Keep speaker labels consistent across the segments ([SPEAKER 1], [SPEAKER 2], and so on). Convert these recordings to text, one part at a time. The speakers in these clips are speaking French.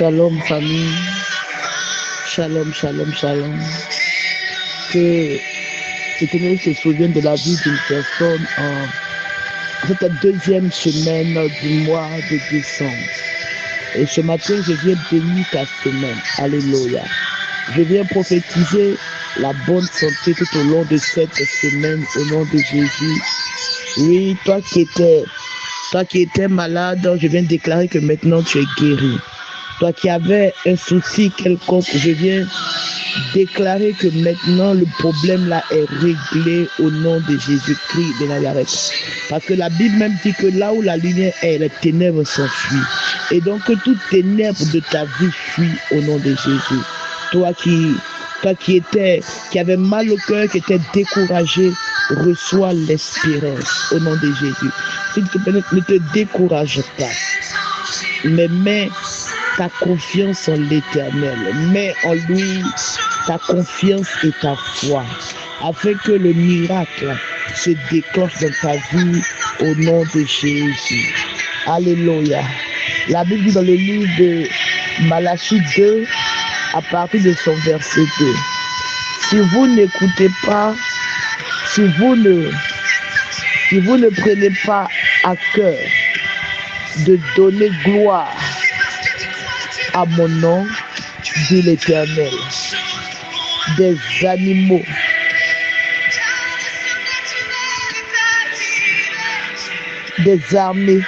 [SPEAKER 1] Shalom famille, shalom, shalom, shalom. Que l'Éternel se souvienne de la vie d'une personne en cette deuxième semaine du mois de décembre. Et ce matin, je viens bénir ta semaine. Alléluia. Je viens prophétiser la bonne santé tout au long de cette semaine au nom de Jésus. Oui, toi qui étais malade, je viens déclarer que maintenant tu es guéri. Toi qui avais un souci quelconque, je viens déclarer que maintenant le problème là est réglé au nom de Jésus-Christ de Nazareth. Parce que la Bible même dit que là où la lumière est, les ténèbres s'enfuient. Et donc que toute ténèbre de ta vie fuit au nom de Jésus. Toi qui avait mal au cœur, qui était découragé, reçois l'espérance au nom de Jésus. S'il te plaît, ne te décourage pas, mais mets ta confiance en l'Éternel, mets en lui ta confiance et ta foi, afin que le miracle se déclenche dans ta vie au nom de Jésus. Alléluia. La Bible dit dans le livre de Malachie 2, à partir de son verset 2, si vous n'écoutez pas, si vous ne prenez pas à cœur de donner gloire à mon nom, dit l'Éternel, des animaux, des armées,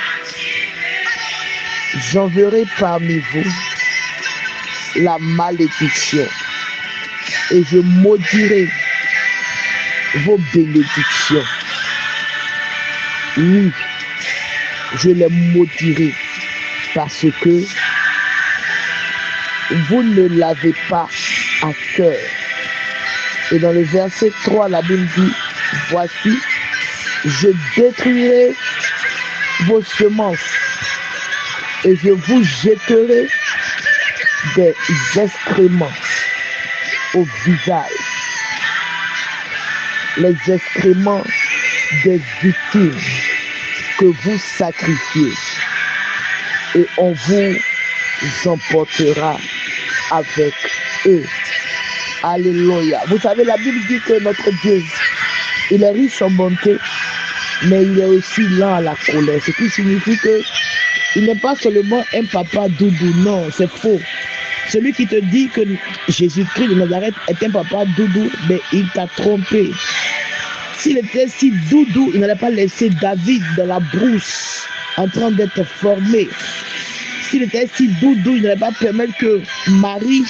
[SPEAKER 1] j'enverrai parmi vous la malédiction et je maudirai vos bénédictions. Oui, je les maudirai parce que vous ne l'avez pas à cœur. Et dans le verset 3, la Bible dit, voici, je détruirai vos semences et je vous jetterai des excréments au visage, les excréments des victimes que vous sacrifiez, et on vous emportera avec eux. Alléluia. Vous savez, la Bible dit que notre Dieu, il est riche en bonté, mais il est aussi lent à la colère. Ce qui signifie que il n'est pas seulement un papa doudou. Non, c'est faux. Celui qui te dit que Jésus-Christ de Nazareth est un papa doudou, mais il t'a trompé. S'il était si doudou, il n'allait pas laisser David dans la brousse en train d'être formé. S'il était si doudou, il n'allait pas permettre que Marie,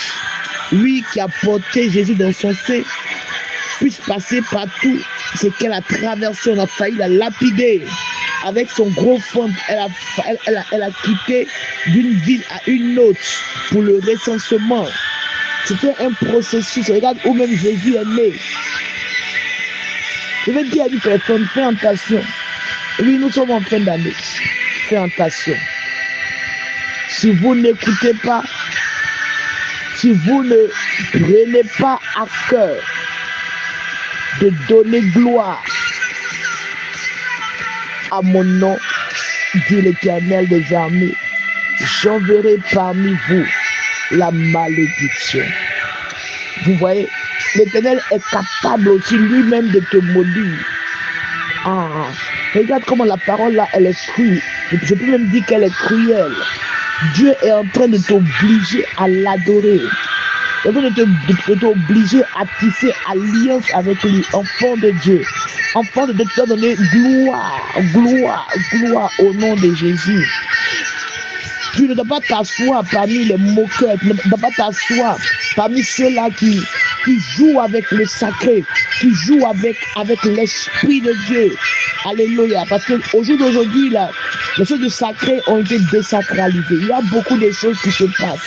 [SPEAKER 1] lui qui a porté Jésus dans son sein, puisse passer par tout ce qu'elle a traversé. On a failli la lapider. Avec son gros fond, elle a quitté d'une ville à une autre pour le recensement. C'était un processus. Regarde où même Jésus est né. Je vais dire à une personne, fais attention. Oui, nous sommes en fin d'année. Fais attention. Si vous n'écoutez pas, si vous ne prenez pas à cœur de donner gloire à mon nom, dit l'Éternel des armées, j'enverrai parmi vous la malédiction. Vous voyez, l'Éternel est capable aussi lui-même de te maudire. Ah, regarde comment la parole là, elle est crue. Je peux même dire qu'elle est cruelle. Dieu est en train de t'obliger à l'adorer. Il est en train de t'obliger à tisser alliance avec lui, enfant de Dieu. Enfant de Dieu, tu dois donner gloire au nom de Jésus. Tu ne dois pas t'asseoir parmi les moqueurs, tu ne dois pas t'asseoir parmi ceux-là qui jouent avec le sacré, qui jouent avec l'Esprit de Dieu. Alléluia. Parce qu'au jour d'aujourd'hui, les choses du sacré ont été désacralisées. Il y a beaucoup de choses qui se passent.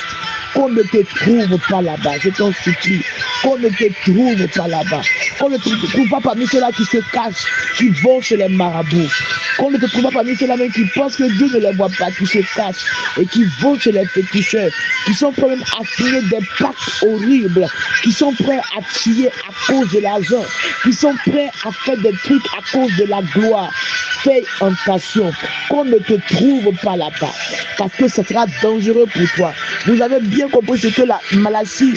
[SPEAKER 1] Qu'on ne te trouve pas là-bas, je t'en supplie. Qu'on ne te trouve pas là-bas. Qu'on ne te trouve pas parmi ceux-là qui se cachent, qui vont chez les marabouts. Qu'on ne te trouve pas parmi ceux-là même qui pensent que Dieu ne les voit pas, qui se cachent et qui vont chez les féticheurs, qui sont prêts même à signer des pactes horribles, qui sont prêts à tuer à cause de l'argent, qui sont prêts à faire des trucs à cause de la gloire. Fais attention, qu'on ne te trouve pas là-bas, parce que ce sera dangereux pour toi. Vous avez bien compris ce que la Malachie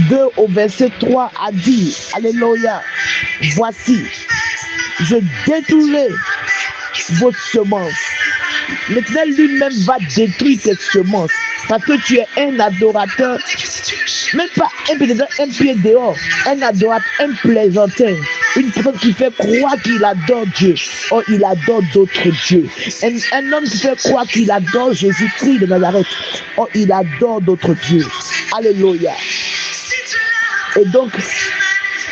[SPEAKER 1] 2 au verset 3 a dit. Alléluia. Voici, je détruirai vos semences. L'Éternel lui-même va détruire tes semences. Parce que tu es un adorateur, même pas un pied dehors, un adorateur, un plaisantin, une personne qui fait croire qu'il adore Dieu. Oh, il adore d'autres dieux. Un homme qui fait croire qu'il adore Jésus-Christ de Nazareth. Oh, il adore d'autres dieux. Alléluia. Et donc,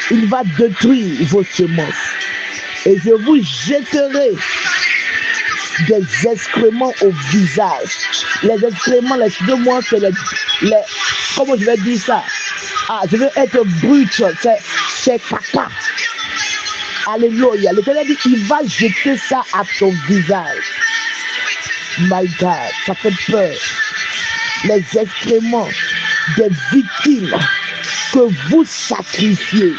[SPEAKER 1] il va détruire vos semences. Et je vous jetterai des excréments au visage. Les excréments, excusez-moi, c'est les comment je vais dire ça? Ah, je veux être brut, c'est caca. Alléluia. L'Éternel dit, il va jeter ça à ton visage. My God, ça fait peur. Les excréments des victimes que vous sacrifiez.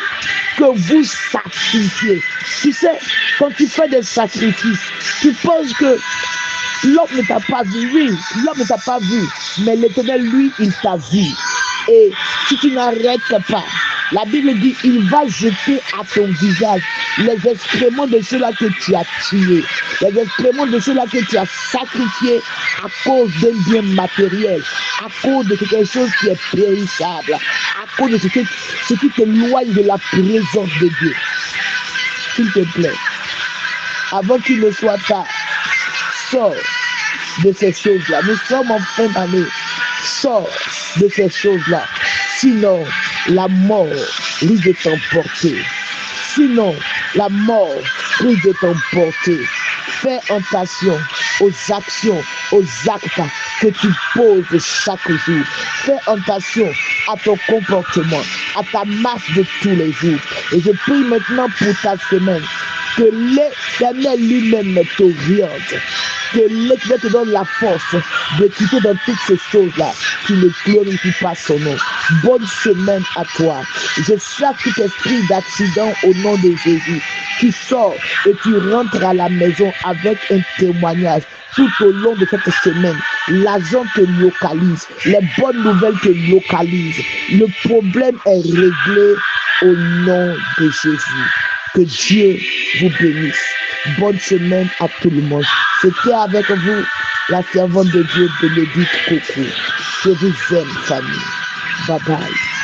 [SPEAKER 1] Que vous sacrifiez. Tu sais, quand tu fais des sacrifices, tu penses que l'homme ne t'a pas vu. Oui, l'homme ne t'a pas vu. Mais l'Éternel, lui, il t'a vu. Et si tu n'arrêtes pas, la Bible dit, il va jeter à ton visage les excréments de ceux-là que tu as tués, les excréments de ceux-là que tu as sacrifiés à cause d'un bien matériel, à cause de quelque chose qui est périssable, à cause de ce qui t'éloigne de la présence de Dieu. S'il te plaît, avant qu'il ne soit tard, sors de ces choses-là. Nous sommes en fin d'année. Sors de ces choses-là. Sinon, la mort risque de t'emporter. Sinon, la mort risque de t'emporter. Fais attention aux actions, aux actes que tu poses chaque jour. Fais attention à ton comportement, à ta marche de tous les jours. Et je prie maintenant pour ta semaine, que l'Éternel lui-même t'oriente. Que l'Éternel te donne la force de quitter dans toutes ces choses-là qui ne glorifient pas son nom. Bonne semaine à toi. Je chasse tout esprit d'accident au nom de Jésus. Tu sors et tu rentres à la maison avec un témoignage. Tout au long de cette semaine, l'argent te localise, les bonnes nouvelles te localisent. Le problème est réglé au nom de Jésus. Que Dieu vous bénisse. Bonne semaine à tout le monde. C'était avec vous la servante de Dieu, Bénédicte Coco. Je vous aime, famille. Bye bye.